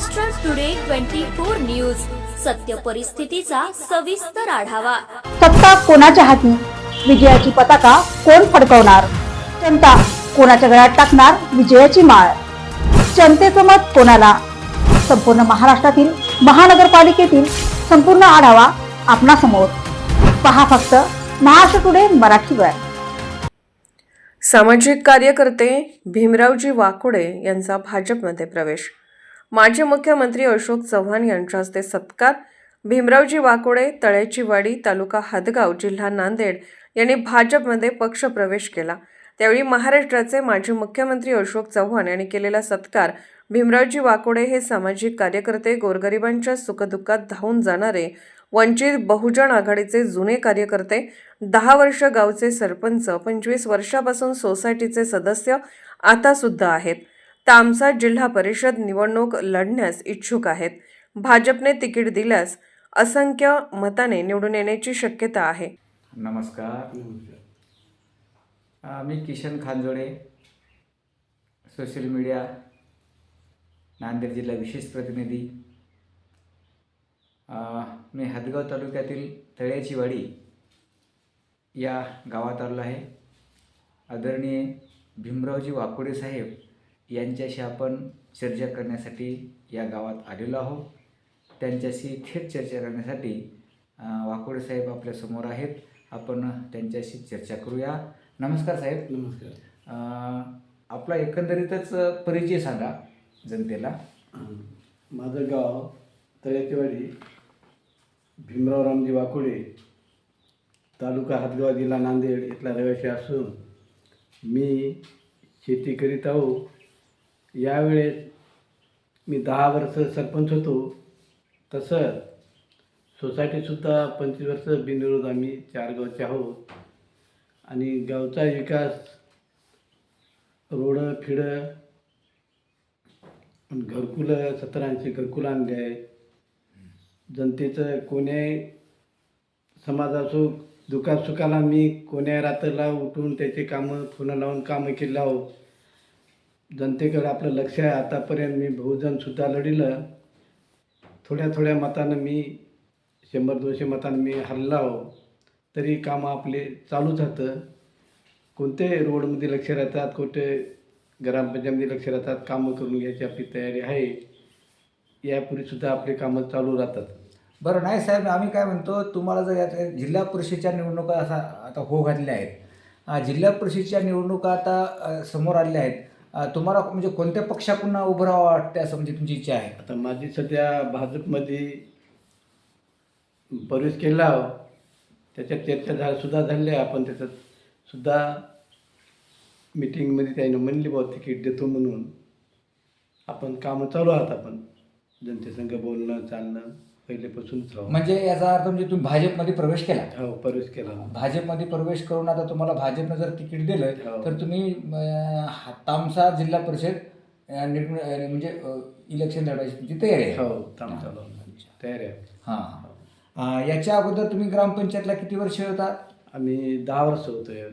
Maharashtra today 24 news, सत्य परिस्थितीचा सविस्तर आढावा। सत्ता कोणाच्या हाती, विजयाची पताका कोण फडकवणार, जनता कोणाच्या गळ्यात टाकणार विजयाची माळ, जनतेचं मत कोणाला, संपूर्ण महाराष्ट्रातील महानगरपालिकेतील संपूर्ण आढावा आपणासमोर पहा फक्त महाराष्ट्र टुडे मराठीवर। सामाजिक कार्यकर्ते भीमरावजी वाकुडे यांचा भाजपमध्ये प्रवेश। माजी मुख्यमंत्री अशोक चव्हाण यांच्या हस्ते सत्कार। भीमरावजी वाकुडे, तळ्याचीवाडी, तालुका हदगाव, जिल्हा नांदेड यांनी भाजपमध्ये पक्षप्रवेश केला। त्यावेळी महाराष्ट्राचे माजी मुख्यमंत्री अशोक चव्हाण यांनी केलेला सत्कार। भीमरावजी वाकुडे हे सामाजिक कार्यकर्ते, गोरगरिबांच्या सुखदुःखात धावून जाणारे, वंचित बहुजन आघाडीचे जुने कार्यकर्ते, 10 वर्ष गावचे सरपंच, 25 वर्षापासून सोसायटीचे सदस्य आता सुद्धा आहेत। तामसा जिल्हा परिषद निवडणूक लढण्यास इच्छुक आहेत। भाजपने तिकीट दिल्यास असंख्य मताने निवडून येण्याची शक्यता आहे। नमस्कार, मी किशन खानजोडे, सोशल मीडिया नांदेड जिल्हा विशेष प्रतिनिधी। मी हदगाव तालुक्यातील तळ्याचीवाडी या गावात आलो आहे। आदरणीय भीमरावजी वाकुडे साहेब यांच्याशी आपण चर्चा करण्यासाठी या गावात आलेलो आहोत। त्यांच्याशी थेट चर्चा करण्यासाठी वाकुडे साहेब आपल्यासमोर आहेत। आपण त्यांच्याशी चर्चा करूया। नमस्कार साहेब। नमस्कार। आपला एकंदरीतच परिचय सांगा जनतेला। माझं गाव तळ्याचीवाडी, भीमराव रामजी वाकुडे, तालुका हदगाव, जिल्हा नांदेड इथला रहिवासी असून मी शेती करीत आहो। यावेळेस मी 10 वर्ष सरपंच होतो। तसं सोसायटीसुद्धा 25 वर्ष बिनविरोध आम्ही 4 गावचे आहोत। आणि गावचा विकास, रोडं फिडं, घरकुलं 1780 घरकुलं आणले आहे। जनतेचं कोण्याही समाजासो दुःखात सुखाला मी कोण्या रात्रीला उठून त्याचे कामं फोन लावून कामं केलं आहो। जनतेकडे आपलं लक्ष आहे। आतापर्यंत मी बहुजनसुद्धा लढिलं। थोड्या मतानं मी 100-200 मतानं मी हरला आहो, तरी कामं आपले चालूच राहतं। कोणते रोडमध्ये लक्ष राहतात, कोणते ग्रामपंचायतमध्ये लक्ष राहतात, कामं करून घ्यायची आपली तयारी आहे। यापूर्वीसुद्धा आपले कामं चालू राहतात। बरं, नाही साहेब, आम्ही काय म्हणतो, तुम्हाला जर या जिल्हा परिषदेच्या निवडणुका आता घातल्या आहेत, जिल्हा परिषदेच्या निवडणुका आता समोर आलेल्या आहेत, तुम्हाला म्हणजे कोणत्या पक्षाकडून उभं राहावं वाटते असं म्हणजे तुमची इच्छा आहे? आता माझी सध्या भाजपमध्ये प्रवेश केला आहो। त्याच्यात चर्चा सुद्धा झाली आहे। आपण त्याच्यात सुद्धा मीटिंगमध्ये त्यानं म्हणली बुवा तिकीट देतो म्हणून। आपण कामं चालू आहात। आपण जनतेसंग बोलणं चालणं पहिलेपासूनच राहू। म्हणजे याचा अर्थ म्हणजे तुम्ही भाजपमध्ये प्रवेश केला? हो, प्रवेश केला। भाजपमध्ये प्रवेश करून आता तुम्हाला भाजपनं जर तिकीट दिलं तर तुम्ही तामसा जिल्हा परिषद म्हणजे इलेक्शन लढवायची तुमची तयारी आहे? हो, तयारी आहे। हां, याच्या अगोदर तुम्ही ग्रामपंचायतला किती वर्ष होता? आम्ही 10 वर्ष होतोय।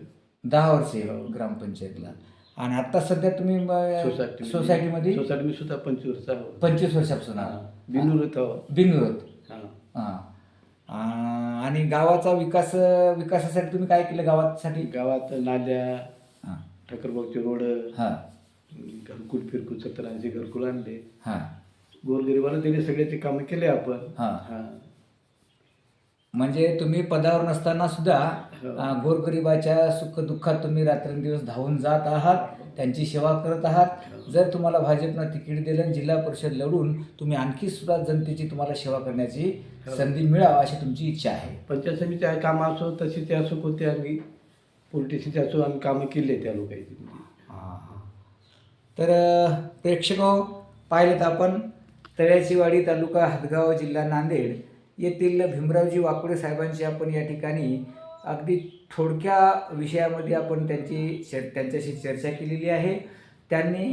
10 वर्षे ग्रामपंचायतला। आणि आता सध्या तुम्ही सोसायटीमध्ये मी सुद्धा 25 वर्ष आहो। 25 वर्षापासून बिनविरोध। हां, आणि गावाचा विकासासाठी तुम्ही काय केलं गावात नाल्या, ठाकरबागचे रोड, घरकुल फिरकुल 1780 घरकुल आणले। गोरगरिबाला दिले, सगळ्याचे कामं केले आपण। म्हणजे तुम्ही पदावर नसताना सुद्धा गोरगरिबाच्या सुखदुःखात तुम्ही रात्रंदिवस धावून जात आहात, त्यांची सेवा करत आहात। जर तुम्हाला भाजपनं तिकीट दिलं, जिल्हा परिषद लढून तुम्ही आणखी सुद्धा जनतेची तुम्हाला सेवा करण्याची संधी मिळावी अशी तुमची इच्छा आहे। पंचायत समितीचे कामं असो, तशी ते असो, कोणते आम्ही पोलिटिक्सचे असो, आम्ही कामं केले त्या लोकांची। तर प्रेक्षक पाहिलं तर आपण तळ्याचीवाडी, तालुका हदगाव, जिल्हा नांदेड येथील भीमरावजी वाकुडे साहेबांची आपण या ठिकाणी अगदी थोडक्या विषयामध्ये आपण त्यांच्याशी चर्चा केलेली आहे। त्यांनी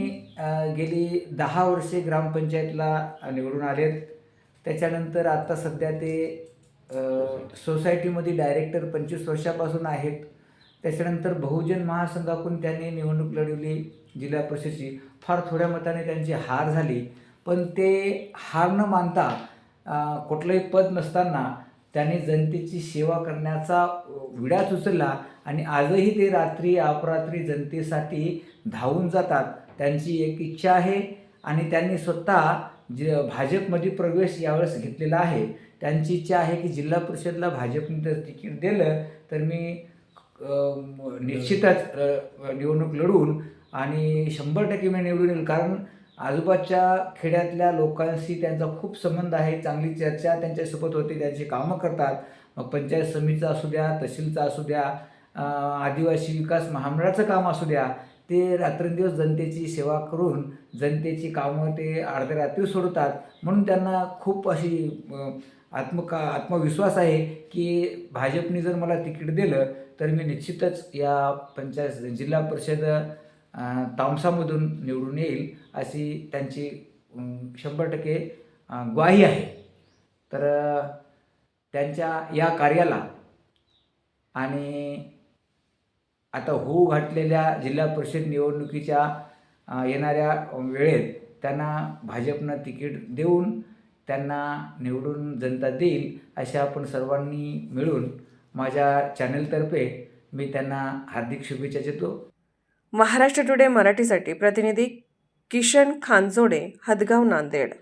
गेली 10 वर्षे ग्रामपंचायतला निवडून आलेत। त्याच्यानंतर आता सध्या ते सोसायटीमध्ये डायरेक्टर 25 वर्षापासून आहेत। त्याच्यानंतर बहुजन महासंघाकडून त्यांनी निवडणूक लढवली जिल्हा परिषदेची। फार थोड्या मताने त्यांची हार झाली, पण ते हार न मानता कुठलंही पद नसताना त्यांनी जनतेची सेवा करण्याचा विडाच उचलला आणि आजही ते रात्री अपरात्री जनतेसाठी धावून जातात. त्यांची एक इच्छा आहे आणि त्यांनी स्वतः भाजपमध्ये प्रवेश यावेळेस घेतलेला आहे. त्यांची इच्छा आहे की जिल्हा परिषदला भाजपने जर तिकीट दिलं तर मी निश्चितच निवडणूक लढवून आणि 100% मी निवडून येईल. कारण आजूबाजूच्या खेड्यातल्या लोकांशी त्यांचा खूप संबंध आहे, चांगली चर्चा त्यांच्यासोबत होते, त्यांची कामं करतात. मग पंचायत समितीचा असू द्या, तहसीलचा असू द्या, आदिवासी विकास महामंडळाचं काम असू द्या, ते रात्रंदिवस जनतेची सेवा करून जनतेची कामं ते अर्ध्या रात्री सोडतात. म्हणून त्यांना खूप अशी आत्मविश्वास आहे की भाजपने जर मला तिकीट दिलं तर मी निश्चितच या जिल्हा परिषद तामसामधून निवडून येईल अशी त्यांची 100% ग्वाही आहे. तर त्यांच्या या कार्याला आणि आता होऊ घातलेल्या जिल्हा परिषद निवडणुकीच्या येणाऱ्या वेळेत त्यांना भाजपनं तिकीट देऊन त्यांना निवडून जनता देईल असे आपण सर्वांनी मिळून माझ्या चॅनलतर्फे मी त्यांना हार्दिक शुभेच्छा देतो. महाराष्ट्र टुडे मराठीसाठी प्रतिनिधी किशन खानजोडे, हदगाव, नांदेड.